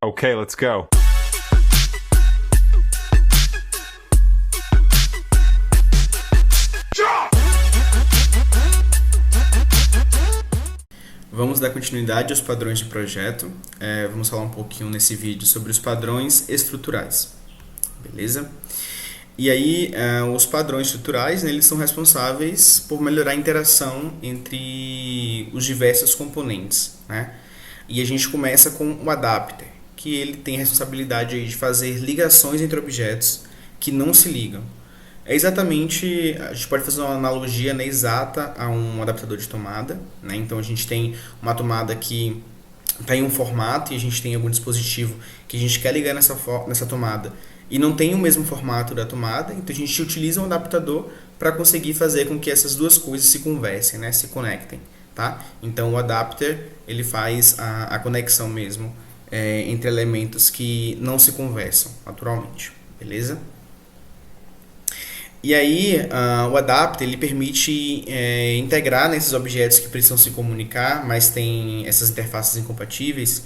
Okay, let's go. Vamos dar continuidade aos padrões de projeto. Vamos falar um pouquinho nesse vídeo sobre os padrões estruturais, beleza? E aí, os padrões estruturais, né, eles são responsáveis por melhorar a interação entre os diversos componentes, né? E a gente começa com o adapter, que ele tem a responsabilidade aí de fazer ligações entre objetos que não se ligam. É exatamente, a gente pode fazer uma analogia, né, exata a um adaptador de tomada, né? Então a gente tem uma tomada que está em um formato e a gente tem algum dispositivo que a gente quer ligar nessa tomada e não tem o mesmo formato da tomada, então a gente utiliza um adaptador para conseguir fazer com que essas duas coisas se conversem, né, se conectem, tá? Então o adapter ele faz a conexão mesmo entre elementos que não se conversam naturalmente, beleza? E aí, o adapter ele permite integrar nesses objetos que precisam se comunicar, mas tem essas interfaces incompatíveis,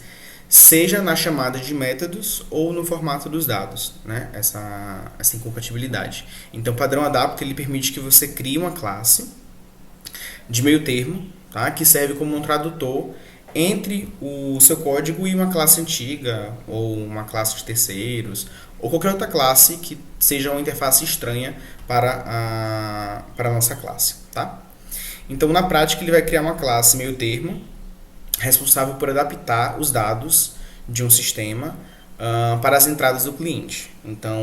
seja na chamada de métodos ou no formato dos dados, né? Essa incompatibilidade. Então, o padrão adapter ele permite que você crie uma classe de meio termo, tá? Que serve como um tradutor entre o seu código e uma classe antiga, ou uma classe de terceiros, ou qualquer outra classe que seja uma interface estranha para a nossa classe, tá? Então, na prática, ele vai criar uma classe meio termo, responsável por adaptar os dados de um sistema para as entradas do cliente. Então,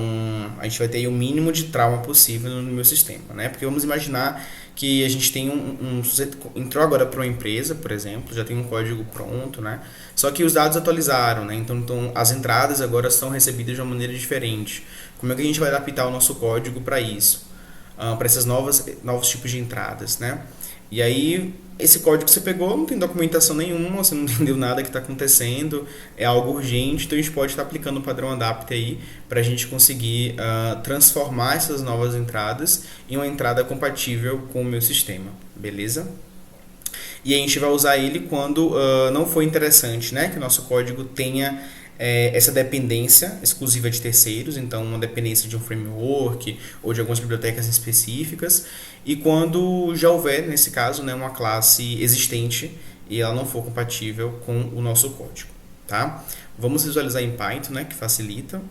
a gente vai ter o mínimo de trauma possível no meu sistema, né? Porque vamos imaginar que a gente tem um sujeito entrou agora para uma empresa, por exemplo, já tem um código pronto, né? Só que os dados atualizaram, né? Então as entradas agora são recebidas de uma maneira diferente. Como é que a gente vai adaptar o nosso código para isso? Para esses novos tipos de entradas, né? E aí, esse código que você pegou não tem documentação nenhuma, você não entendeu nada que está acontecendo, é algo urgente, então a gente pode estar aplicando o padrão adapter aí para a gente conseguir transformar essas novas entradas em uma entrada compatível com o meu sistema, beleza? E a gente vai usar ele quando não for interessante, né, que o nosso código tenha essa dependência exclusiva de terceiros, então uma dependência de um framework ou de algumas bibliotecas específicas, e quando já houver, nesse caso, né, uma classe existente e ela não for compatível com o nosso código, tá? Vamos visualizar em Python, né, que facilita.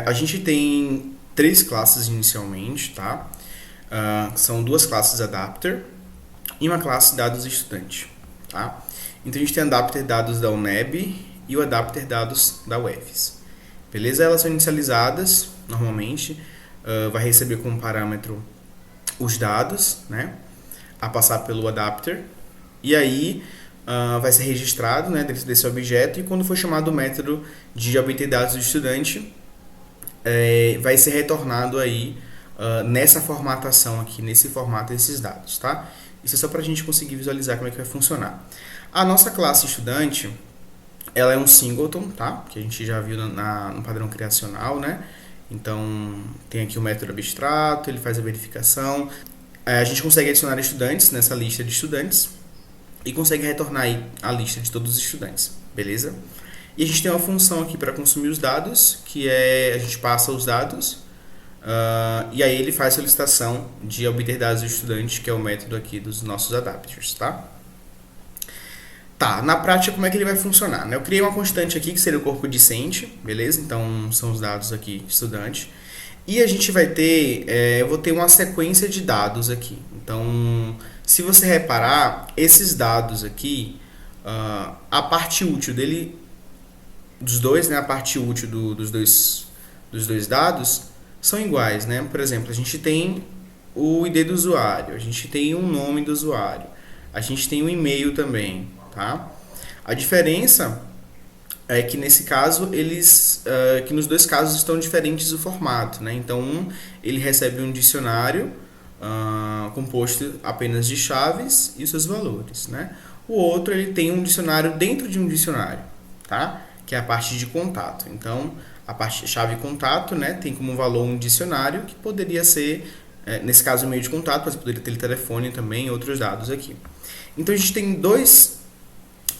A gente tem 3 classes inicialmente, tá? São 2 classes adapter e uma classe dados estudante, tá? Então a gente tem adapter dados da UNEB e o adapter dados da UFES. Beleza? Elas são inicializadas, normalmente, vai receber como parâmetro os dados, né, a passar pelo adapter, e aí vai ser registrado, né, dentro desse objeto, e quando for chamado o método de obter dados do estudante, vai ser retornado aí nessa formatação aqui, nesse formato desses dados, tá? Isso é só para a gente conseguir visualizar como é que vai funcionar. A nossa classe estudante, ela é um singleton, tá? Que a gente já viu no padrão criacional, né? Então, tem aqui o método abstrato, ele faz a verificação. A gente consegue adicionar estudantes nessa lista de estudantes e consegue retornar aí a lista de todos os estudantes, beleza? E a gente tem uma função aqui para consumir os dados, que a gente passa os dados e aí ele faz a solicitação de obter dados do estudante, que é o método aqui dos nossos adapters, tá? Tá, na prática como é que ele vai funcionar, né? Eu criei uma constante aqui que seria o corpo discente, beleza? Então são os dados aqui de estudante. E a gente vai ter, eu vou ter uma sequência de dados aqui. Então, se você reparar, esses dados aqui, a parte útil dele, dos dois, né? A parte útil dos dois dados são iguais, né? Por exemplo, a gente tem o ID do usuário, a gente tem um nome do usuário, a gente tem um e-mail também. Tá? A diferença é que nesse caso que nos dois casos estão diferentes o formato, né? Então ele recebe um dicionário composto apenas de chaves e os seus valores, né? O outro ele tem um dicionário dentro de um dicionário, tá? Que é a parte de contato. Então a parte de chave contato, né, tem como valor um dicionário que poderia ser nesse caso o meio de contato, mas poderia ter telefone também e outros dados aqui. Então a gente tem dois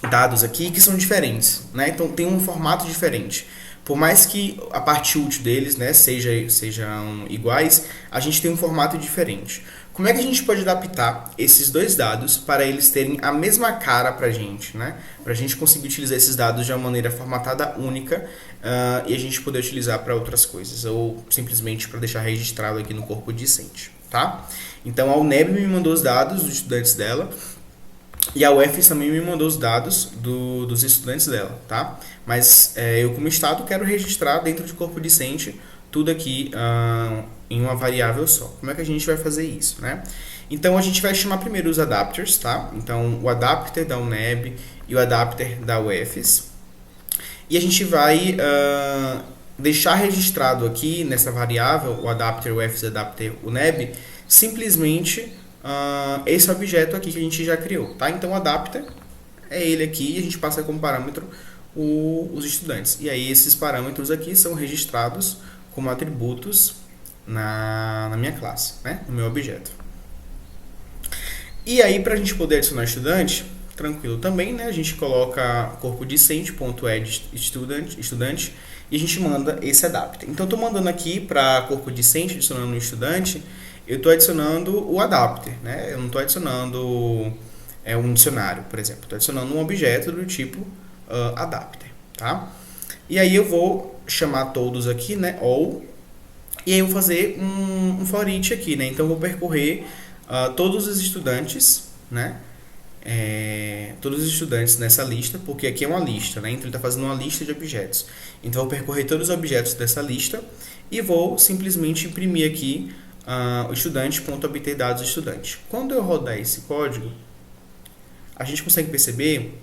dados aqui que são diferentes, né? Então tem um formato diferente. Por mais que a parte útil deles, né, sejam iguais, a gente tem um formato diferente. Como é que a gente pode adaptar esses dois dados para eles terem a mesma cara para a gente, né? Para a gente conseguir utilizar esses dados de uma maneira formatada única e a gente poder utilizar para outras coisas, ou simplesmente para deixar registrado aqui no corpo discente, tá? Então a UNEB me mandou os dados dos estudantes dela, e a UFES também me mandou os dados dos estudantes dela, tá? Mas eu, como Estado, quero registrar dentro de corpo discente tudo aqui em uma variável só. Como é que a gente vai fazer isso, né? Então, a gente vai chamar primeiro os adapters, tá? Então, o adapter da UNEB e o adapter da UFES. E a gente vai deixar registrado aqui nessa variável, o adapter UFES e o adapter UNEB, simplesmente esse objeto aqui que a gente já criou, tá? Então o adapter é ele aqui e a gente passa como parâmetro os estudantes. E aí esses parâmetros aqui são registrados como atributos na minha classe, né? No meu objeto. E aí, para a gente poder adicionar estudante, tranquilo também, né? A gente coloca corpo discente.add estudante e a gente manda esse adapter. Então, eu estou mandando aqui para corpo discente, adicionando um estudante, eu estou adicionando o adapter, né? Eu não estou adicionando um dicionário, por exemplo. Estou adicionando um objeto do tipo adapter, tá? E aí eu vou chamar todos aqui, né? All. E aí eu vou fazer um for each aqui, né? Então eu vou percorrer todos os estudantes, né? Todos os estudantes nessa lista, porque aqui é uma lista, né? Então ele está fazendo uma lista de objetos. Então eu vou percorrer todos os objetos dessa lista e vou simplesmente imprimir aqui o estudante.obter dados do estudante. Quando eu rodar esse código, a gente consegue perceber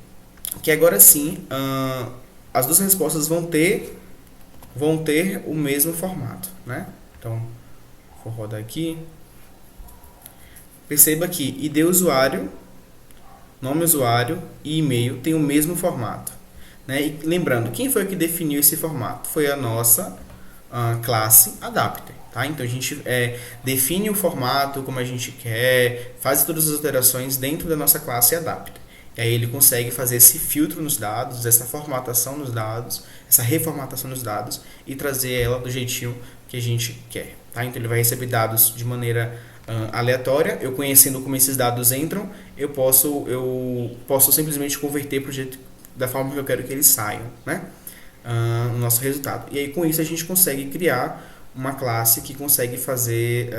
que agora sim as duas respostas vão ter o mesmo formato, né? Então, vou rodar aqui. Perceba que ID usuário, nome usuário e e-mail tem o mesmo formato, né? E lembrando, quem foi que definiu esse formato? Foi a nossa classe adapter, tá? Então a gente define o formato como a gente quer, faz todas as alterações dentro da nossa classe adapter. E aí ele consegue fazer esse filtro nos dados, essa formatação nos dados, essa reformatação nos dados e trazer ela do jeitinho que a gente quer, tá? Então ele vai receber dados de maneira aleatória. Eu conhecendo como esses dados entram, eu posso simplesmente converter para o jeito da forma que eu quero que eles saiam, né? No nosso resultado. E aí com isso a gente consegue criar uma classe que consegue fazer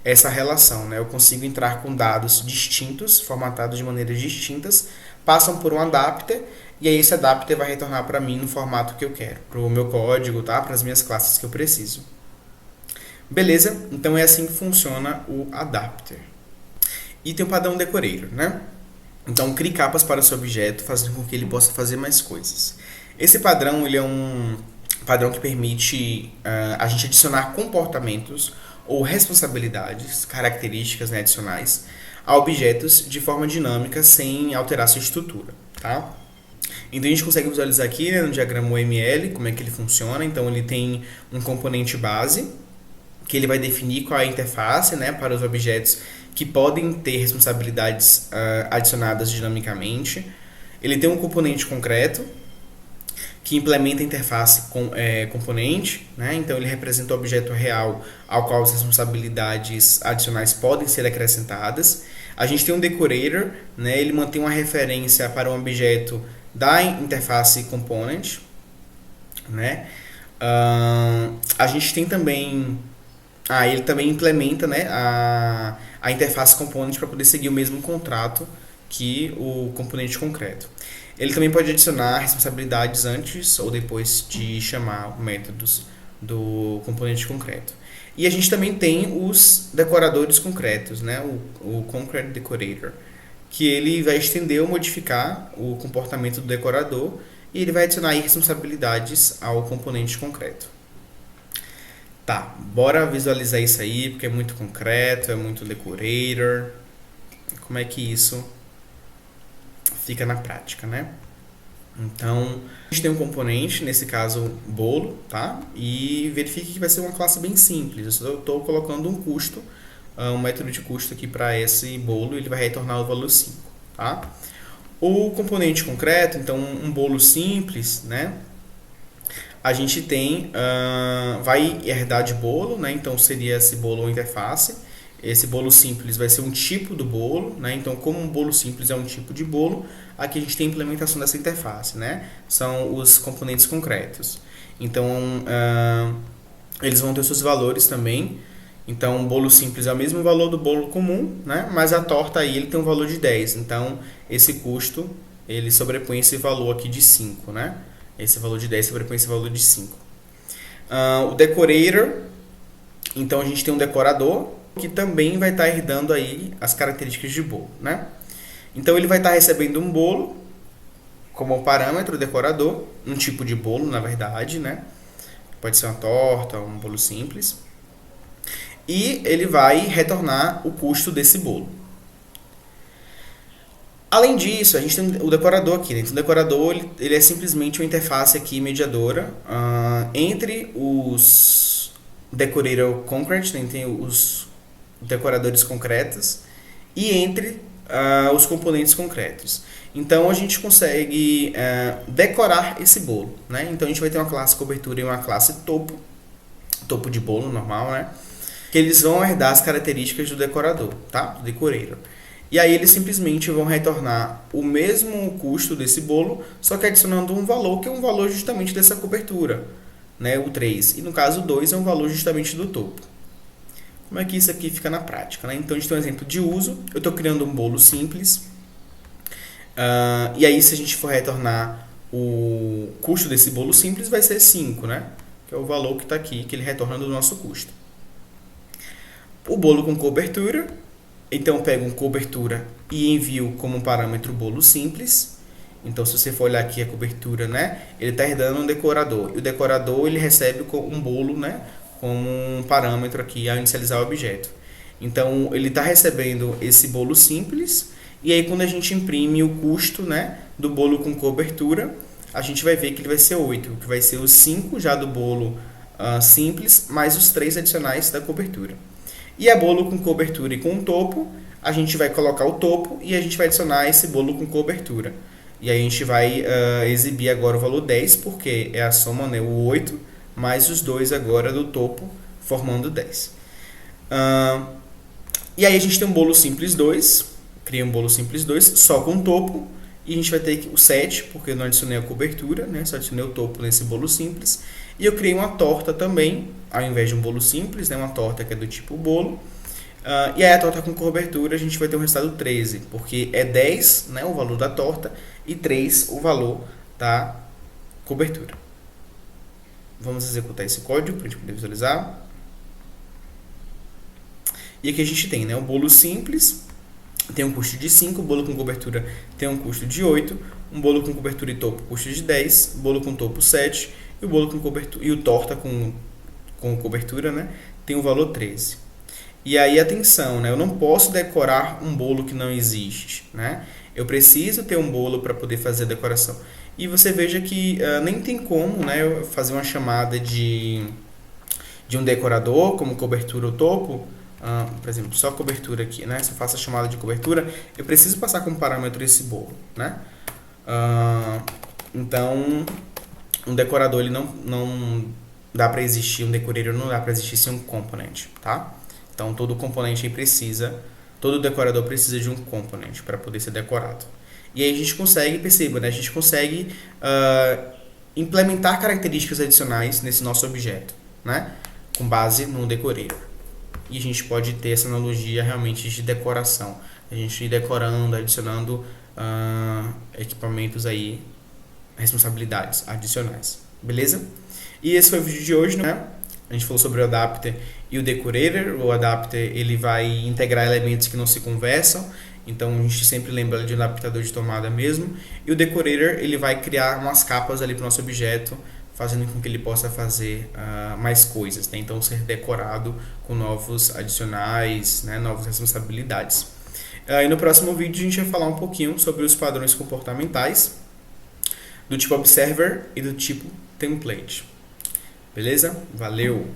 essa relação, né? Eu consigo entrar com dados distintos, formatados de maneiras distintas, passam por um adapter e aí esse adapter vai retornar para mim no formato que eu quero, para o meu código, tá? Para as minhas classes que eu preciso. Beleza? Então é assim que funciona o adapter. E tem o padrão decorator, né? Então crie capas para o seu objeto, fazendo com que ele possa fazer mais coisas. Esse padrão ele é um padrão que permite a gente adicionar comportamentos ou responsabilidades, características, né, adicionais a objetos de forma dinâmica sem alterar sua estrutura, tá? Então a gente consegue visualizar aqui, né, no diagrama UML como é que ele funciona. Então ele tem um componente base que ele vai definir qual é a interface, né, para os objetos que podem ter responsabilidades adicionadas dinamicamente. Ele tem um componente concreto que implementa a interface componente, né? Então ele representa o objeto real ao qual as responsabilidades adicionais podem ser acrescentadas. A gente tem um decorator, né? Ele mantém uma referência para um objeto da interface component, né? A gente tem também ele também implementa, né, a interface component para poder seguir o mesmo contrato que o componente concreto. Ele também pode adicionar responsabilidades antes ou depois de chamar métodos do componente concreto. E a gente também tem os decoradores concretos, né? O Concrete Decorator, que ele vai estender ou modificar o comportamento do decorador e ele vai adicionar aí responsabilidades ao componente concreto. Tá, bora visualizar isso aí, porque é muito concreto, é muito decorator. Como é que isso fica na prática, né? Então, a gente tem um componente, nesse caso, bolo, tá? E verifique que vai ser uma classe bem simples. Eu estou colocando um custo, um método de custo aqui para esse bolo, ele vai retornar o valor 5, tá? O componente concreto, então um bolo simples, né? A gente tem, vai herdar de bolo, né? Então seria esse bolo ou interface. Esse bolo simples vai ser um tipo do bolo, né? Então, como um bolo simples é um tipo de bolo, aqui a gente tem a implementação dessa interface, né? São os componentes concretos. Então, eles vão ter seus valores também. Então, o bolo simples é o mesmo valor do bolo comum, né? Mas a torta aí ele tem um valor de 10. Então, esse custo ele sobrepõe esse valor aqui de 5, né? Esse valor de 10 sobrepõe esse valor de 5. O decorator, então a gente tem um decorador que também vai estar herdando aí as características de bolo, né? Então ele vai estar recebendo um bolo como parâmetro decorador, um tipo de bolo, na verdade, né? Pode ser uma torta, um bolo simples. E ele vai retornar o custo desse bolo. Além disso, a gente tem o decorador aqui, né? Então, o decorador ele é simplesmente uma interface aqui mediadora entre os decorator concrete, né? Tem os decoradores concretos e entre os componentes concretos. Então a gente consegue decorar esse bolo, né? Então a gente vai ter uma classe cobertura e uma classe topo de bolo normal, né? Que eles vão herdar as características do decorador, tá? Do decorator. E aí eles simplesmente vão retornar o mesmo custo desse bolo, só que adicionando um valor que é um valor justamente dessa cobertura, né? O 3. E no caso o 2 é um valor justamente do topo. Como é que isso aqui fica na prática, né? Então a gente tem um exemplo de uso. Eu estou criando um bolo simples. E aí se a gente for retornar o custo desse bolo simples vai ser 5, né? Que é o valor que está aqui, que ele retorna do nosso custo. O bolo com cobertura. Então eu pego um cobertura e envio como parâmetro bolo simples. Então se você for olhar aqui a cobertura, né? Ele está herdando um decorador. E o decorador ele recebe um bolo, né? Como um parâmetro aqui ao inicializar o objeto. Então ele está recebendo esse bolo simples e aí quando a gente imprime o custo, né, do bolo com cobertura, a gente vai ver que ele vai ser 8, que vai ser os 5 já do bolo simples mais os 3 adicionais da cobertura. E a bolo com cobertura e com topo, a gente vai colocar o topo e a gente vai adicionar esse bolo com cobertura. E aí a gente vai exibir agora o valor 10, porque é a soma, né, o 8 mais os 2 agora do topo, formando 10. E aí a gente tem um bolo simples 2, cria um bolo simples 2, só com topo, e a gente vai ter o 7, porque eu não adicionei a cobertura, né? Só adicionei o topo nesse bolo simples. E eu criei uma torta também, ao invés de um bolo simples, né? Uma torta que é do tipo bolo. E aí a torta com cobertura a gente vai ter um resultado 13, porque é 10, né, o valor da torta e 3 o valor da cobertura. Vamos executar esse código para a gente poder visualizar. E aqui a gente tem, né, o bolo simples, tem um custo de 5, o bolo com cobertura tem um custo de 8, um bolo com cobertura e topo custo de 10, bolo com topo 7, e o bolo com cobertura e o torta com cobertura, né, tem um valor 13. E aí atenção, né, eu não posso decorar um bolo que não existe, né? Eu preciso ter um bolo para poder fazer a decoração. E você veja que nem tem como, né, eu fazer uma chamada de um decorador, como cobertura ou topo. Por exemplo, só cobertura aqui, né? Se eu faço a chamada de cobertura, eu preciso passar como parâmetro esse bolo, né? Então, um decorador ele não dá para existir, um decorator não dá para existir sem um component, tá? Então, todo componente aí todo decorador precisa de um component para poder ser decorado. E aí a gente consegue, perceba, né? A gente consegue implementar características adicionais nesse nosso objeto, né? Com base no decorator. E a gente pode ter essa analogia realmente de decoração. A gente ir decorando, adicionando equipamentos aí, responsabilidades adicionais. Beleza? E esse foi o vídeo de hoje, né? A gente falou sobre o adapter e o decorator. O adapter ele vai integrar elementos que não se conversam. Então a gente sempre lembra de um adaptador de tomada mesmo. E o decorator ele vai criar umas capas ali para o nosso objeto, fazendo com que ele possa fazer mais coisas, né? Então ser decorado com novos adicionais, né? Novas responsabilidades. E no próximo vídeo a gente vai falar um pouquinho sobre os padrões comportamentais do tipo Observer e do tipo Template. Beleza? Valeu!